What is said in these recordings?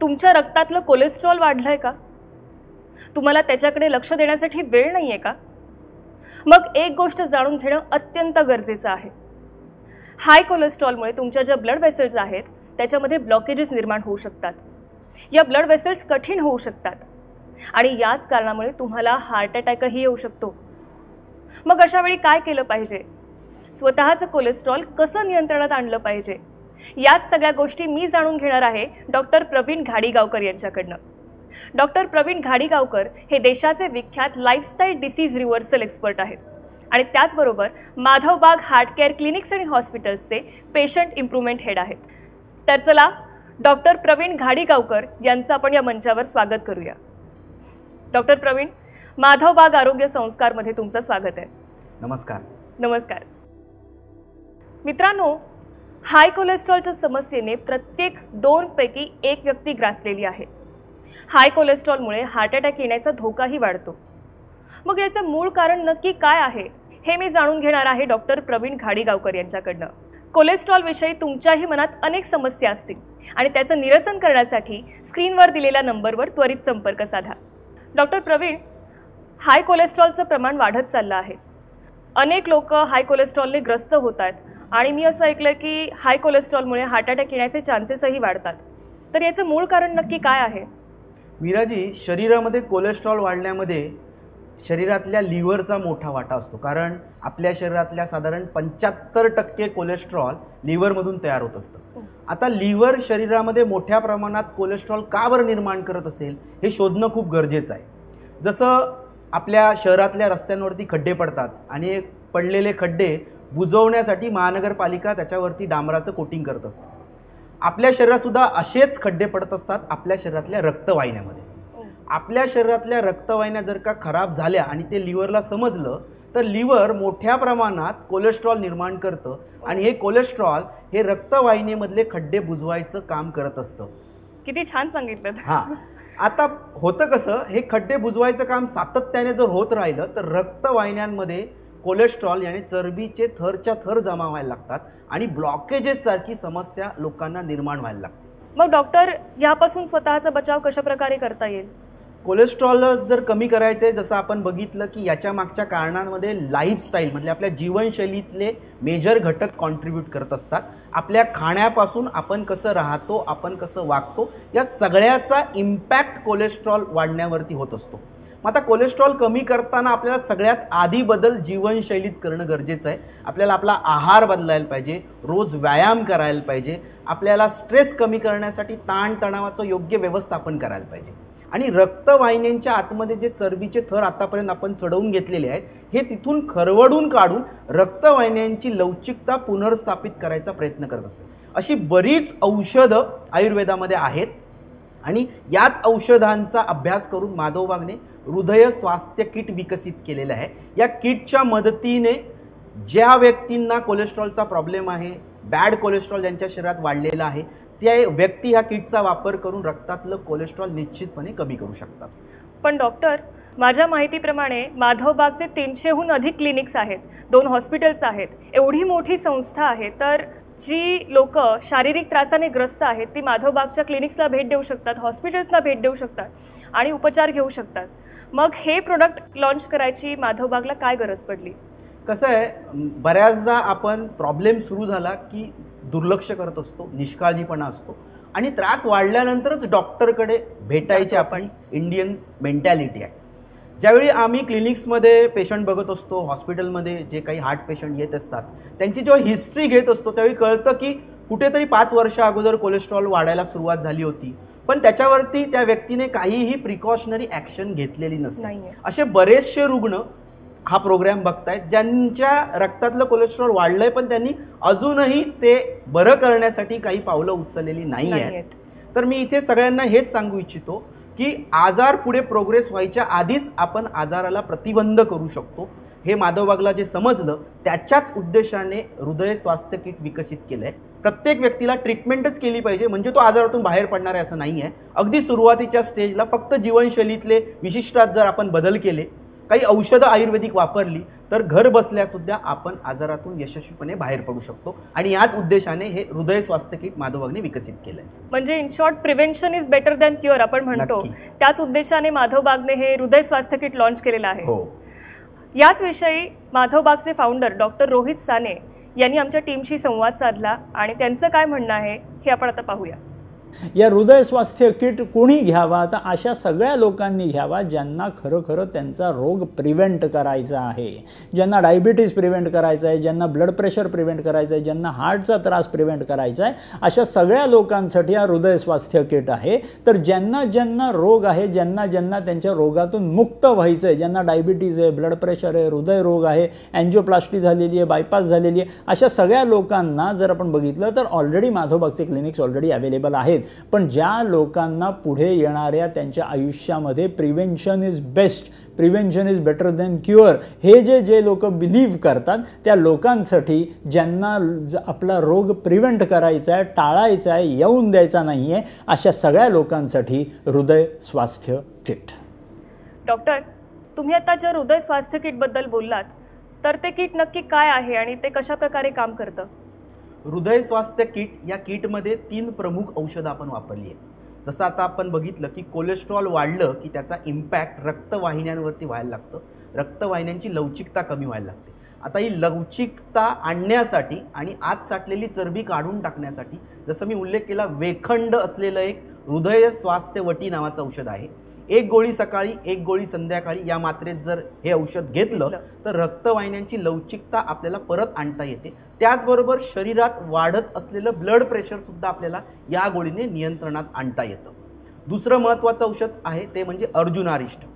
तुमच्या रक्तातलं कोलेस्ट्रॉल वाढलंय का? तुम्हाला त्याच्याकडे लक्ष देण्यासाठी वेळ नाहीये का? मग एक गोष्ट जाणून घेणं अत्यंत गरजेचं आहे. हाय कोलेस्ट्रॉलमुळे तुमच्या ज्या ब्लड वेसल्स आहेत त्याच्यामध्ये ब्लॉकेजेस निर्माण होऊ शकतात. या ब्लड वेसल्स कठीण होऊ शकतात आणि याच कारणामुळे तुम्हाला हार्ट अटॅकही येऊ शकतो. मग अशा वेळी काय केलं पाहिजे? स्वतःचं कोलेस्ट्रॉल कसं नियंत्रणात आणलं पाहिजे? याच सगळ्या गोष्टी मी जाणून घेणार आहे डॉक्टर प्रवीण घाडीगावकर यांच्याकडनं. डॉक्टर प्रवीण घाडीगावकर हे देशाचे विख्यात लाईफस्टाईल डिसीज रिव्हर्सल एक्सपर्ट आहेत आणि त्याचबरोबर माधवबाग हार्ट केअर क्लिनिक्स आणि हॉस्पिटल्सचे पेशंट इम्प्रूव्हमेंट हेड आहेत. तर चला डॉक्टर प्रवीण घाडीगावकर यांचं आपण या मंचावर स्वागत करूया. डॉक्टर प्रवीण, माधवबाग आरोग्य संस्कारमध्ये तुमचं स्वागत आहे. नमस्कार. नमस्कार. मित्रांनो, हाय कोलेस्ट्रॉलच्या समस्येने प्रत्येक 2 पैकी 1 व्यक्ती ग्रासलेली आहे. हाय कोलेस्ट्रॉलमुळे हार्ट अटॅक येण्याचा धोकाही वाढतो. मग याचं मूळ कारण नक्की काय आहे हे मी जाणून घेणार आहे डॉक्टर प्रवीण घाडीगावकर यांच्याकडनं. कोलेस्ट्रॉल विषयी तुमच्याही मनात अनेक समस्या असतील आणि त्याचं निरसन करण्यासाठी स्क्रीनवर दिलेल्या नंबरवर त्वरित संपर्क साधा. डॉक्टर प्रवीण, हाय कोलेस्ट्रॉलचं प्रमाण वाढत चाललं आहे. अनेक लोक हाय कोलेस्ट्रॉलने ग्रस्त होत आहेत आणि मी असं ऐकलं की हाय कोलेस्ट्रॉलमुळे हार्ट अटॅक येण्याचे चान्सेसही वाढतात. तर याचं मूळ कारण नक्की काय आहे? मीराजी, शरीरामध्ये कोलेस्ट्रॉल वाढण्यामध्ये शरीरातल्या लिव्हरचा मोठा वाटा असतो. कारण आपल्या शरीरातल्या साधारण 75% कोलेस्ट्रॉल लिव्हरमधून तयार होत असतं. आता लिव्हर शरीरामध्ये मोठ्या प्रमाणात कोलेस्ट्रॉल का बरं निर्माण करत असेल हे शोधणं खूप गरजेचं आहे. जसं आपल्या शहरातल्या रस्त्यांवरती खड्डे पडतात आणि पडलेले खड्डे बुजवण्यासाठी महानगरपालिका त्याच्यावरती डांबराचं कोटिंग करत असते. आपल्या शरीरातसुद्धा असेच खड्डे पडत असतात आपल्या शरीरातल्या रक्तवाहिन्यामध्ये. आपल्या शरीरातल्या रक्तवाहिन्या जर का खराब झाल्या आणि ते लिव्हरला समजलं तर लिव्हर मोठ्या प्रमाणात कोलेस्ट्रॉल निर्माण करतं आणि हे कोलेस्ट्रॉल हे रक्तवाहिनीमधले खड्डे बुजवायचं काम करत असतं. किती छान सांगितलं. हां, आता होतं कसं, हे खड्डे बुजवायचं काम सातत्याने जर होत राहिलं तर रक्तवाहिन्यांमध्ये कोलेस्ट्रॉल याने चरबीचे थरच्या थर जमा व्हायला लागतात आणि ब्लॉकेजेस सारखी समस्या लोकांना निर्माण व्हायला लागते. मग डॉक्टर, यापासून स्वतःचा बचाव कशा प्रकारे करता येईल? कोलेस्ट्रॉल जर कमी करायचं आहे, जसं आपण बघितलं की याच्या मागच्या कारणांमध्ये लाईफस्टाईल म्हणजे आपल्या जीवनशैलीतले मेजर घटक कॉन्ट्रीब्यूट करत असतात. आपल्या खाण्यापासून आपण कसं राहतो, आपण कसं वागतो, या सगळ्याचा इम्पॅक्ट कोलेस्ट्रॉल वाढण्यावरती होत असतो. मग आता कोलेस्ट्रॉल कमी करताना आपल्याला सगळ्यात आधी बदल जीवनशैलीत करणं गरजेचं आहे. आपल्याला आपला आहार बदलायला पाहिजे, रोज व्यायाम करायला पाहिजे, आपल्याला स्ट्रेस कमी करण्यासाठी ताणतणावाचं योग्य व्यवस्थापन करायला पाहिजे आणि रक्तवाहिन्यांच्या आतमध्ये जे चरबीचे थर आतापर्यंत आपण चढवून घेतलेले आहेत हे तिथून खरवडून काढून रक्तवाहिन्यांची लवचिकता पुनर्स्थापित करायचा प्रयत्न करत असते. अशी बरीच औषधं आयुर्वेदामध्ये आहेत आणि याच औषधांचा अभ्यास करून माधवबागने हृदय स्वास्थ्य किट विकसित केलेलं आहे. या किटच्या मदतीने ज्या व्यक्तींना कोलेस्ट्रॉलचा प्रॉब्लेम आहे, बॅड कोलेस्ट्रॉल ज्यांच्या शरीरात वाढलेला आहे, त्या व्यक्ती ह्या किटचा वापर करून रक्तातलं कोलेस्ट्रॉल निश्चितपणे कमी करू शकतात. पण डॉक्टर, माझ्या माहितीप्रमाणे माधवबागचे 300हून अधिक क्लिनिक्स आहेत, 2 हॉस्पिटल्स आहेत, एवढी मोठी संस्था आहे. तर जी लोक शारीरिक त्रासाने ग्रस्त आहेत ती माधवबागच्या क्लिनिक्सला भेट देऊ शकतात, हॉस्पिटल्सला भेट देऊ शकतात आणि उपचार घेऊ शकतात. मग हे प्रोडक्ट लॉन्च करायची माधवबागला काय गरज पडली? कसं आहे, बऱ्याचदा आपण प्रॉब्लेम सुरू झाला की दुर्लक्ष करत असतो, निष्काळजीपणा असतो आणि त्रास वाढल्यानंतरच डॉक्टरकडे भेटायची आपली इंडियन मेंटॅलिटी आहे. ज्यावेळी आम्ही क्लिनिक्समध्ये पेशंट बघत असतो, हॉस्पिटलमध्ये जे काही हार्ट पेशंट येत असतात त्यांची जेव्हा हिस्ट्री घेत असतो त्यावेळी कळतं की कुठेतरी 5 वर्षा अगोदर कोलेस्ट्रॉल वाढायला सुरुवात झाली होती पण त्याच्यावरती त्या व्यक्तीने काहीही प्रिकॉशनरी ॲक्शन घेतलेली नसते. असे बरेचसे रुग्ण हा प्रोग्राम बघतायत ज्यांच्या रक्तातलं कोलेस्ट्रॉल वाढलंय पण त्यांनी अजूनही ते बरं करण्यासाठी काही पावलं उचललेली नाही आहेत. तर मी इथे सगळ्यांना हेच सांगू इच्छितो की आजार पुढे प्रोग्रेस व्हायच्या आधीच आपण आजाराला प्रतिबंध करू शकतो. हे माधवबागला जे समजलं त्याच्याच उद्देशाने हृदय स्वास्थ्य किट विकसित केलंय. प्रत्येक व्यक्तीला ट्रीटमेंटच केली पाहिजे म्हणजे तो आजारातून बाहेर पडणार आहे असं नाही आहे. अगदी सुरुवातीच्या स्टेजला फक्त जीवनशैलीतले विशिष्ट जर आपण बदल केले, काही औषधं आयुर्वेदिक वापरली तर घर बसल्या सुद्धा आपण आजारातून यशस्वीपणे बाहेर पडू शकतो आणि याच उद्देशाने हे हृदय स्वास्थ्य किट माधव बागने विकसित केलंय. म्हणजे in short prevention is better than cure आपण म्हणतो, त्याच उद्देशाने माधव बागने हे हृदय स्वास्थ्य किट लॉन्च केलेलं आहे. हो. याच विषयी माधव बागचे फाउंडर डॉक्टर रोहित साने यांनी आमच्या टीमशी संवाद साधला आणि त्यांचं काय म्हणणं आहे हे आपण आता पाहूया. या हृदय स्वास्थ्य किट कोणी घ्यावा, तर अशा सगळ्या लोकांनी घ्यावा ज्यांना खरोखर त्यांचा रोग प्रिव्हेंट करायचा आहे, ज्यांना डायबिटीज प्रिव्हेंट करायचा आहे, ज्यांना ब्लड प्रेशर प्रिव्हेंट करायचं आहे, ज्यांना हार्टचा त्रास प्रिव्हेंट करायचा आहे, अशा सगळ्या लोकांसाठी हा हृदय स्वास्थ्य किट आहे. तर ज्यांना ज्यांना रोग आहे, ज्यांना ज्यांना त्यांच्या रोगातून मुक्त व्हायचं आहे, ज्यांना डायबिटीज आहे, ब्लड प्रेशर आहे, हृदय रोग आहे, अँजिओप्लास्टी झालेली आहे, बायपास झालेली आहे, अशा सगळ्या लोकांना जर आपण बघितलं तर ऑलरेडी माधव बागचे क्लिनिक्स ऑलरेडी अवेलेबल आहेत. पण ज्या लोकांना पुढे येणाऱ्या त्यांच्या आयुष्यामध्ये prevention is best, prevention is better than cure, हे जे लोक बिलीव्ह करतात त्या लोकांसाठी, ज्यांना आपला रोग प्रिव्हेंट करायचा आहे, टाळायचा आहे, येऊन द्यायचा नाही आहे, अशा सगळ्या लोकांसाठी हृदय स्वास्थ्य किट. डॉक्टर, तुम्ही आता जे हृदय स्वास्थ्य किटबद्दल बोललात तर ते किट नक्की काय आहे आणि ते कशा प्रकारे काम करतं? हृदय स्वास्थ्य किट या किटमध्ये 3 प्रमुख औषधं आपण वापरली आहेत. जसं आता आपण बघितलं की कोलेस्ट्रॉल वाढलं की त्याचा इम्पॅक्ट रक्तवाहिन्यांवरती व्हायला लागतं, रक्तवाहिन्यांची लवचिकता कमी व्हायला लागते. आता ही लवचिकता आणण्यासाठी आणि आत साठलेली चरबी काढून टाकण्यासाठी जसं मी उल्लेख केला, वेखंड असलेलं एक हृदय स्वास्थ्य वटी नावाचं औषध आहे. 1 गोळी सकाळी 1 गोळी संध्याकाळी या मात्रेत जर हे औषध घेतलं तर रक्तवाहिन्यांची लवचिकता आपल्याला परत आणता येते. त्याचबरोबर शरीरात वाढत असलेलं ब्लड प्रेशर सुद्धा आपल्याला या गोळीने नियंत्रणात आणता येतं. दुसरं महत्त्वाचं औषध आहे ते म्हणजे अर्जुनारिष्ट.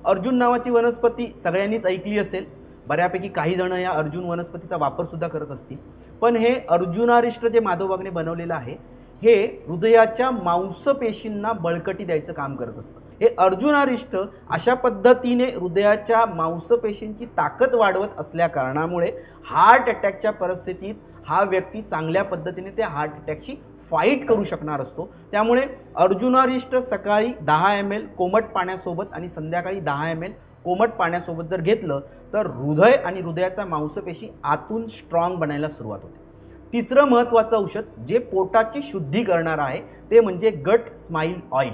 अर्जुन नावाची वनस्पती सगळ्यांनीच ऐकली असेल, बऱ्यापैकी काही जण या अर्जुन वनस्पतीचा वापर सुद्धा करत असतील. पण हे अर्जुनारिष्ट जे माधव बागने बनवलेलं आहे हे हृदयाच्या मांसपेशींना बळकटी द्यायचं काम करत असतं. हे अर्जुनारिष्ट अशा पद्धतीने हृदयाच्या मांसपेशींची ताकद वाढवत असल्या कारणामुळे हार्ट अटॅकच्या परिस्थितीत हा व्यक्ती चांगल्या पद्धतीने त्या हार्ट अटॅकशी फाईट करू शकणार असतो. त्यामुळे अर्जुनारिष्ट सकाळी 10 ml कोमट पाण्यासोबत आणि संध्याकाळी 10 ml कोमट पाण्यासोबत जर घेतलं तर हृदय आणि हृदयाच्या मांसपेशी आतून स्ट्रॉंग बनायला सुरुवात होते. तिसरं महत्त्वाचं औषध जे पोटाची शुद्धी करणार आहे ते म्हणजे गट स्माईल ऑइल.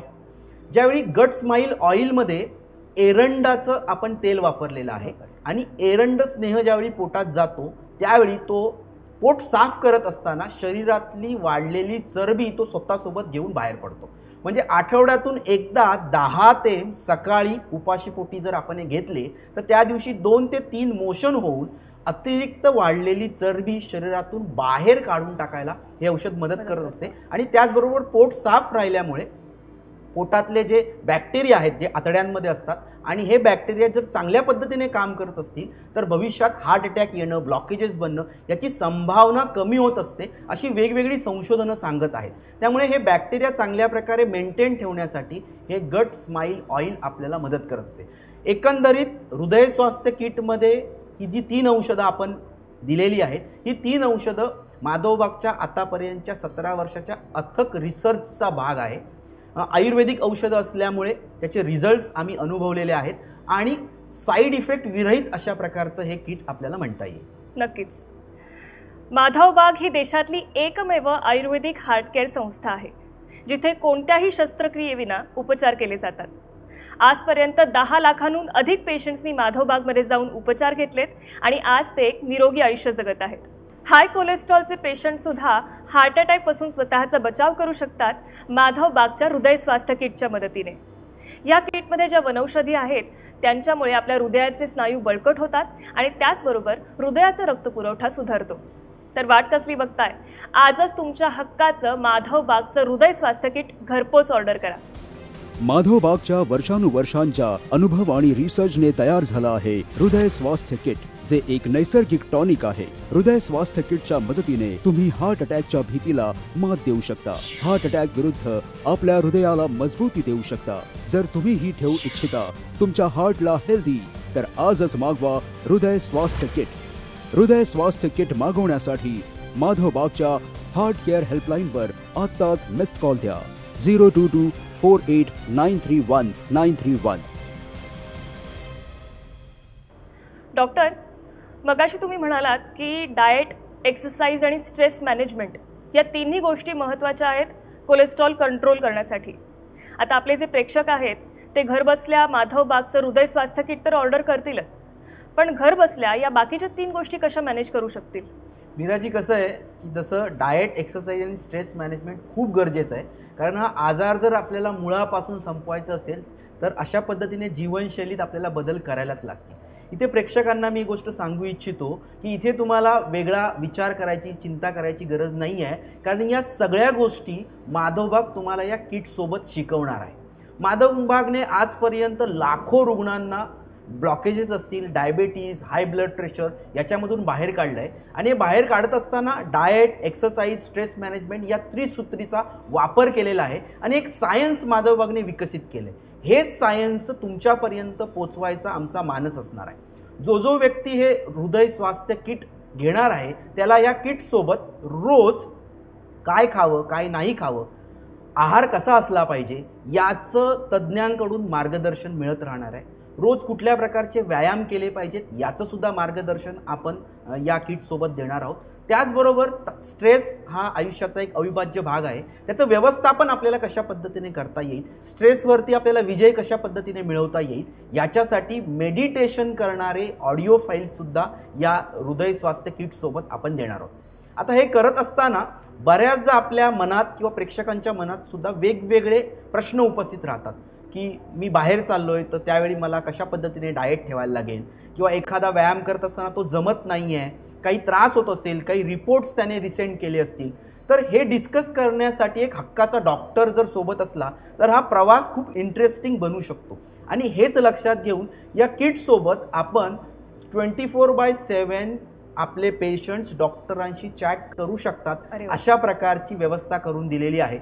ज्यावेळी गट स्माईल ऑइलमध्ये एरंडाचं आपण तेल वापरलेलं आहे आणि एरंड स्नेह ज्यावेळी पोटात जातो त्यावेळी तो पोट साफ करत असताना शरीरातली वाढलेली चरबी तो स्वतःसोबत घेऊन बाहेर पडतो. म्हणजे आठवड्यातून एकदा 10 थेंब सकाळी उपाशीपोटी जर आपण हे घेतले तर त्या दिवशी 2 ते 3 मोशन होऊन अतिरिक्त वाढलेली चरबी शरीरातून बाहेर काढून टाकायला हे औषध मदत करत असते. आणि त्याचबरोबर पोट साफ राहिल्यामुळे पोटातले जे बॅक्टेरिया आहेत जे आतड्यांमध्ये असतात आणि हे बॅक्टेरिया जर चांगल्या पद्धतीने काम करत असतील तर भविष्यात हार्ट अटॅक येणं, ब्लॉकेजेस बनणं याची संभावना कमी होत असते, अशी वेगवेगळी संशोधनं सांगत आहेत. त्यामुळे हे बॅक्टेरिया चांगल्या प्रकारे मेंटेन ठेवण्यासाठी हे गट स्माईल ऑइल आपल्याला मदत करत असते. एकंदरीत हृदय स्वास्थ्य किटमध्ये ही जी 3 औषधं आपण दिलेली आहेत ही 3 औषधं माधव बागच्या आतापर्यंतच्या 17 वर्षाच्या अथक रिसर्चचा भाग आहे. आयुर्वेदिक औषधं असल्यामुळे त्याचे रिझल्ट्स आम्ही अनुभवलेले आहेत आणि साईड इफेक्ट विरहित अशा प्रकारचं हे किट आपल्याला म्हणता येईल. नक्कीच. माधव बाग ही देशातली एकमेव आयुर्वेदिक हार्ट केअर संस्था आहे जिथे कोणत्याही शस्त्रक्रियेविना उपचार केले जातात. आजपर्यंत 10 लाखांहून अधिक पेशंट्सनी माधव बागमध्ये जाऊन उपचार घेतलेत आणि आज ते एक निरोगी आयुष्य जगत आहेत. हाय कोलेस्ट्रॉलचे पेशंटसुद्धा हार्ट अटॅकपासून स्वतःचा बचाव करू शकतात माधव बागच्या हृदय स्वास्थ्य किटच्या मदतीने. या किटमध्ये ज्या वनौषधी आहेत त्यांच्यामुळे आपल्या हृदयाचे स्नायू बळकट होतात आणि त्याचबरोबर हृदयाचा रक्तपुरवठा सुधारतो. तर वाट कसली बघताय, आजच तुमच्या हक्काचं माधव बागचं हृदय स्वास्थ्य किट घरपोच ऑर्डर करा. माधव बागच्या वर्षानुवर्षांच्या अनुभव आणि रिसर्चने तयार झाला आहे हृदय स्वास्थ्य किट, जे एक नैसर्गिक टॉनिक आहे. हृदय स्वास्थ्य किटच्या मदतीने तुम्ही हार्ट अटॅकच्या भीतीला मात देऊ शकता. हार्ट अटॅक विरुद्ध आपल्या हृदयाला मजबूती देऊ शकता. जर तुम्ही ही ठेवू इच्छिता तुमच्या हार्टला हेल्दी, तर आजच मागवा हृदय स्वास्थ्य किट. हृदय स्वास्थ्य किट मागवण्यासाठी माधव बागच्या हार्ट केअर हेल्पलाईनवर आत्ताच मिस्ड कॉल द्या. 02248931931. डॉक्टर, मगाशी तुम्ही म्हणालात की डाएट, एक्सरसाइज आणि स्ट्रेस मॅनेजमेंट या तिन्ही गोष्टी महत्त्वाच्या आहेत कोलेस्ट्रॉल कंट्रोल करण्यासाठी. आता आपले जे प्रेक्षक आहेत ते घरबसल्या माधव बागचं हृदय स्वास्थ्य किट तर ऑर्डर करतीलच, पण घरबसल्या या बाकीच्या 3 गोष्टी कशा मॅनेज करू शकतील? मीराजी, कसं आहे की जसं डाएट, एक्सरसाइज आणि स्ट्रेस मॅनेजमेंट खूप गरजेचं आहे, कारण हा आजार जर आपल्याला मुळापासून संपवायचा असेल तर अशा पद्धतीने जीवनशैलीत आपल्याला बदल करायलाच लागतील. इथे प्रेक्षकांना मी गोष्ट सांगू इच्छितो की इथे तुम्हाला वेगळा विचार करायची, चिंता करायची गरज नाही आहे, कारण या सगळ्या गोष्टी माधव बाग तुम्हाला या किटसोबत शिकवणार आहे. माधव बागने आजपर्यंत लाखो रुग्णांना ब्लॉकेजेस असतील, डायबिटीज, हाय ब्लड प्रेशर याच्यामधून बाहेर काढलं आहे, आणि हे बाहेर काढत असताना डाएट, एक्सरसाइज, स्ट्रेस मॅनेजमेंट या त्रिसूत्रीचा वापर केलेला आहे आणि एक सायन्स माधव बागने विकसित केलं आहे. हे सायन्स तुमच्यापर्यंत पोचवायचा आमचा मानस असणार आहे. जो व्यक्ती हे हृदय स्वास्थ्य किट घेणार आहे त्याला या किटसोबत रोज काय खावं, काय नाही खावं, आहार कसा असला पाहिजे याचं तज्ज्ञांकडून मार्गदर्शन मिळत राहणार आहे. रोज कुठल्या प्रकारचे व्यायाम केले पाहिजेत याचं सुद्धा मार्गदर्शन आपण या किटसोबत देणार आहोत. त्याचबरोबर स्ट्रेस हा आयुष्याचा एक अविभाज्य भाग आहे, त्याचं व्यवस्थापन आपल्याला कशा पद्धतीने करता येईल, स्ट्रेसवरती आपल्याला विजय कशा पद्धतीने मिळवता येईल याच्यासाठी मेडिटेशन करणारे ऑडिओ फाईलसुद्धा या हृदय स्वास्थ्य किटसोबत आपण देणार आहोत. आता हे करत असताना बऱ्याचदा आपल्या मनात किंवा प्रेक्षकांच्या मनात सुद्धा वेगवेगळे प्रश्न उपस्थित राहतात की मी बाहेर चाललोय तर त्यावेळी मला कशा पद्धतीने डाएट ठेवायला लागेल, किंवा एखादा व्यायाम करत असताना तो जमत नाही आहे, काही त्रास होत असेल, काही रिपोर्ट्स त्याने रिसेंड केले असतील, तर हे डिस्कस करण्यासाठी एक हक्काचा डॉक्टर जर सोबत असला तर हा प्रवास खूप इंटरेस्टिंग बनू शकतो. आणि हेच लक्षात घेऊन या किटसोबत आपण 24/7 आपले पेशंट्स डॉक्टरांशी चॅट करू शकतात, अशा प्रकारची व्यवस्था करून दिलेली आहे.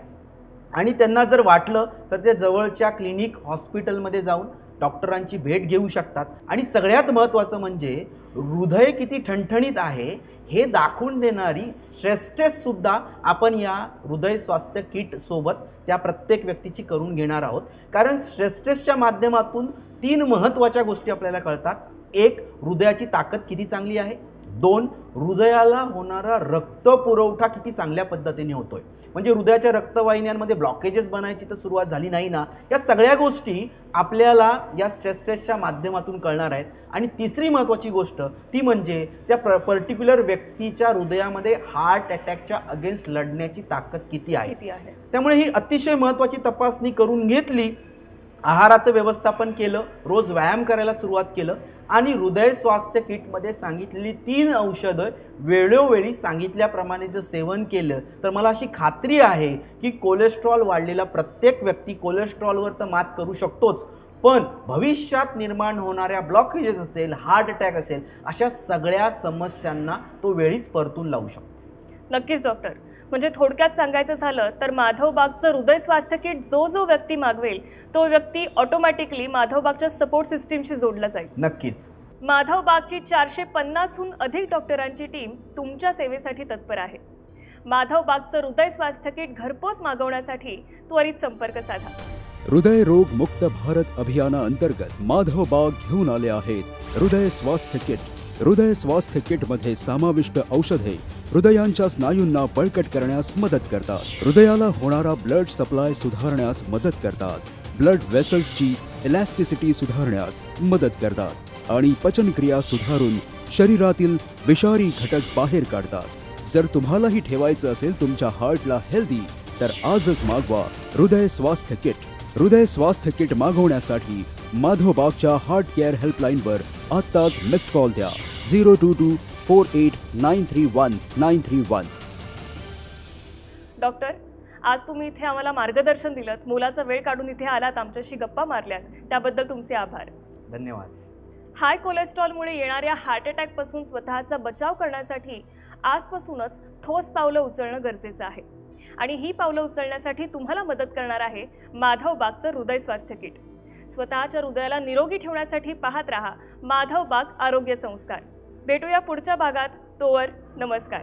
आणि त्यांना जर वाटलं तर ते जवळच्या क्लिनिक, हॉस्पिटलमध्ये जाऊन डॉक्टरांची भेट घेऊ शकतात. आणि सगळ्यात महत्त्वाचं म्हणजे हृदय किती ठणठणीत आहे हे दाखवून देणारी स्ट्रेस टेस्ट सुद्धा आपण या हृदय स्वास्थ्य किट सोबत त्या प्रत्येक व्यक्तीची करून घेणार आहोत. कारण स्ट्रेस टेस्टच्या माध्यमातून 3 महत्त्वाच्या गोष्टी आपल्याला कळतात. 1, हृदयाची ताकद किती चांगली आहे. 2, हृदयाला होणारा रक्तपुरवठा किती चांगल्या पद्धतीने होतोय, म्हणजे हृदयाच्या रक्तवाहिन्यांमध्ये ब्लॉकेजेस बनायची तर सुरुवात झाली नाही ना. या सगळ्या गोष्टी आपल्याला या स्ट्रेस टेस्टच्या माध्यमातून कळणार आहेत. आणि तिसरी महत्त्वाची गोष्ट ती म्हणजे त्या पर्टिक्युलर व्यक्तीच्या हृदयामध्ये हार्ट अटॅकच्या अगेन्स्ट लढण्याची ताकद किती आहे. त्यामुळे ही अतिशय महत्त्वाची तपासणी करून घेतली, आहाराचं व्यवस्थापन केलं, रोज व्यायाम करायला सुरुवात केलं, आणि हृदय स्वास्थ्य किटमध्ये सांगितलेली 3 औषधं वेळोवेळी सांगितल्याप्रमाणे जर सेवन केलं तर मला अशी खात्री आहे की कोलेस्ट्रॉल वाढलेला प्रत्येक व्यक्ती कोलेस्ट्रॉलवर तर मात करू शकतोच, पण भविष्यात निर्माण होणाऱ्या ब्लॉकेजेस असेल, हार्ट अटॅक असेल, अशा सगळ्या समस्यांना तो वेळीच परतून लावू शकतो. नक्कीच डॉक्टर, म्हणजे थोडक्यात सांगायचं झालं तर माधव बागचं हृदय स्वास्थ्य किट जो व्यक्ती मागवेल तो व्यक्ती ऑटोमॅटिकली माधव बागच्या सपोर्ट सिस्टीमशी जोडला जाईल. नक्कीच. माधव बागची 450हून अधिक डॉक्टरांची टीम तुमच्या सेवेसाठी तत्पर आहे. माधव बागचं हृदय स्वास्थ्य किट घरपोच मागवण्यासाठी त्वरित संपर्क साधा. हृदय रोग मुक्त भारत अभियानाअंतर्गत माधव बाग घेऊन आले आहेत हृदय स्वास्थ्य किट. हृदय स्वास्थ्य किट मध्ये समाविष्ट औषधे हृदयांच्या स्नायूंना बळकट करण्यास मदत करतात, हृदयाला होणारा ब्लड सप्लाय सुधारण्यास मदत करतात, ब्लड वेसल्सची इलॅस्टिसिटी सुधारण्यास मदत करतात आणि पचनक्रिया सुधारून शरीरातील विषारी घटक बाहेर काढतात. जर तुम्हालाही ठेवायचं असेल तुमच्या हार्टला हेल्दी तर आजच मागवा हृदय स्वास्थ्य किट. हृदय स्वास्थ्य किट मागवण्यासाठी माधव बागच्या हार्ट केअर हेल्पलाईनवर आत्ताच मिस्ड कॉल द्या 02248931931. डॉक्टर, आज तुम्ही इथे आम्हाला मार्गदर्शन दिलं, मुलाचा वेळ काढून इथे आलात, आमच्याशी गप्पा मारल्यात, त्याबद्दल तुमचे आभार. धन्यवाद. हाय कोलेस्ट्रॉलमुळे येणाऱ्या हार्ट अटॅकपासून स्वतःचा बचाव करण्यासाठी आजपासूनच ठोस पावलं उचलणं गरजेचं आहे. आणि ही पावलं उचलण्यासाठी तुम्हाला मदत करणार आहे माधव बागचं हृदय स्वास्थ्य किट. स्वतःच्या हृदयाला निरोगी ठेवण्यासाठी पाहत रहा माधव बाग आरोग्य संस्कार. भेटूया पुढच्या भागात. तोवर नमस्कार.